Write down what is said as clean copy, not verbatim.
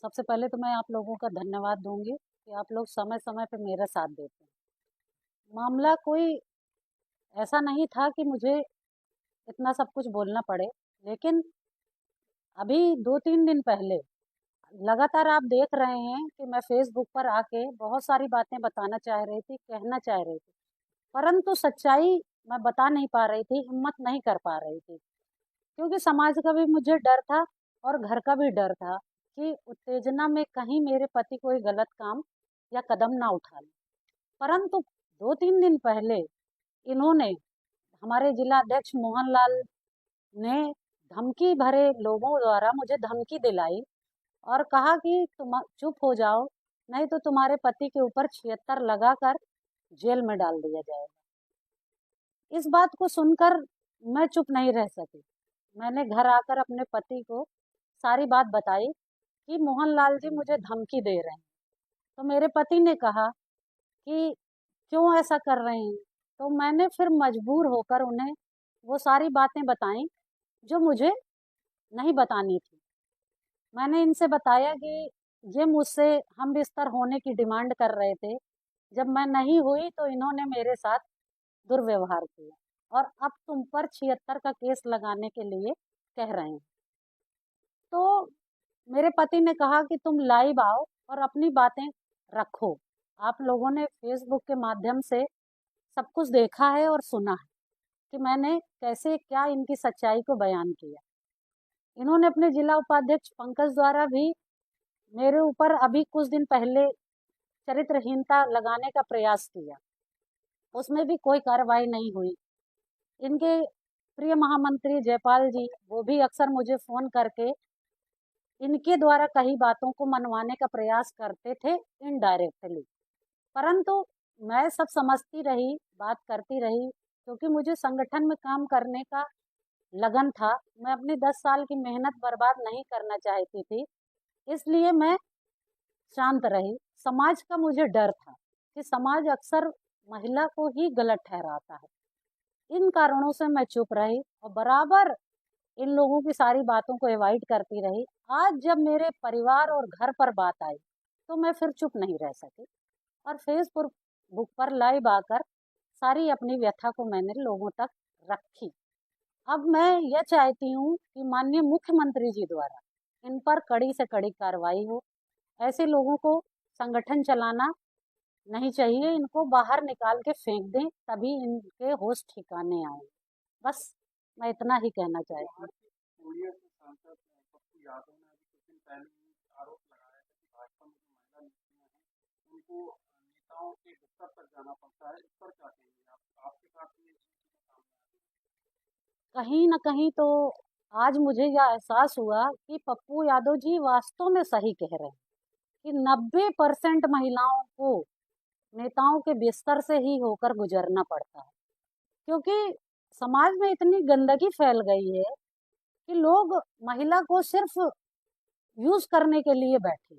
सबसे पहले तो मैं आप लोगों का धन्यवाद दूंगी कि आप लोग समय समय पे मेरा साथ देते हैं। मामला कोई ऐसा नहीं था कि मुझे इतना सब कुछ बोलना पड़े, लेकिन अभी 2-3 दिन पहले लगातार आप देख रहे हैं कि मैं फेसबुक पर आके बहुत सारी बातें बताना चाह रही थी, कहना चाह रही थी, परंतु सच्चाई मैं बता नहीं पा रही थी, हिम्मत नहीं कर पा रही थी, क्योंकि समाज का भी मुझे डर था और घर का भी डर था कि उत्तेजना में कहीं मेरे पति कोई गलत काम या कदम ना उठा ले। परंतु 2-3 दिन पहले इन्होंने, हमारे जिला अध्यक्ष मोहन लाल ने धमकी भरे लोगों द्वारा मुझे धमकी दिलाई और कहा कि तुम चुप हो जाओ, नहीं तो तुम्हारे पति के ऊपर 76 लगाकर जेल में डाल दिया जाएगा। इस बात को सुनकर मैं चुप नहीं रह सकी। मैंने घर आकर अपने पति को सारी बात बताई कि मोहन लाल जी मुझे धमकी दे रहे हैं। तो मेरे पति ने कहा कि क्यों ऐसा कर रहे हैं। तो मैंने फिर मजबूर होकर उन्हें वो सारी बातें बताई जो मुझे नहीं बतानी थी। मैंने इनसे बताया कि ये मुझसे हम बिस्तर होने की डिमांड कर रहे थे। जब मैं नहीं हुई तो इन्होंने मेरे साथ दुर्व्यवहार किया और अब तुम पर 76 का केस लगाने के लिए कह रहे हैं। तो मेरे पति ने कहा कि तुम लाइव आओ और अपनी बातें रखो। आप लोगों ने फेसबुक के माध्यम से सब कुछ देखा है और सुना है कि मैंने कैसे क्या इनकी सच्चाई को बयान किया। इन्होंने अपने जिला उपाध्यक्ष पंकज द्वारा भी मेरे ऊपर अभी कुछ दिन पहले चरित्रहीनता लगाने का प्रयास किया, उसमें भी कोई कार्रवाई नहीं हुई। इनके प्रिय महामंत्री जयपाल जी, वो भी अक्सर मुझे फोन करके इनके द्वारा कही बातों को मनवाने का प्रयास करते थे इनडायरेक्टली, परंतु मैं सब समझती रही, बात करती रही, क्योंकि मुझे संगठन में काम करने का लगन था। मैं अपनी 10 साल की मेहनत बर्बाद नहीं करना चाहती थी, इसलिए मैं शांत रही। समाज का मुझे डर था कि समाज अक्सर महिला को ही गलत ठहराता है। इन कारणों से मैं चुप रही और बराबर इन लोगों की सारी बातों को अवॉइड करती रही। आज जब मेरे परिवार और घर पर बात आई तो मैं फिर चुप नहीं रह सकी और फेसबुक बुक पर लाइव आकर सारी अपनी व्यथा को मैंने लोगों तक रखी। अब मैं यह चाहती हूँ कि माननीय मुख्यमंत्री जी द्वारा इन पर कड़ी से कड़ी कार्रवाई हो। ऐसे लोगों को संगठन चलाना नहीं चाहिए, इनको बाहर निकाल के फेंक दें, तभी इनके होश ठिकाने आए। बस मैं इतना ही कहना चाहती हूँ। पूर्णिया से सांसद पप्पू यादव ने अभी कुछ दिन पहले ही आरोप लगाया है कि भाजपा में जो महिला नेत्रियां हैं उनको नेताओं के बिस्तर तक जाना पड़ता है। इस पर क्या कहेंगे आप? आपके साथ भी ये चीजें सामने आ रही कहीं न कहीं तो आज मुझे यह एहसास हुआ कि पप्पू यादव जी वास्तव में सही कह रहे हैं कि 90% महिलाओं को नेताओं के बिस्तर से ही होकर गुजरना पड़ता है, क्योंकि समाज में इतनी गंदगी फैल गई है कि लोग महिला को सिर्फ यूज करने के लिए बैठे।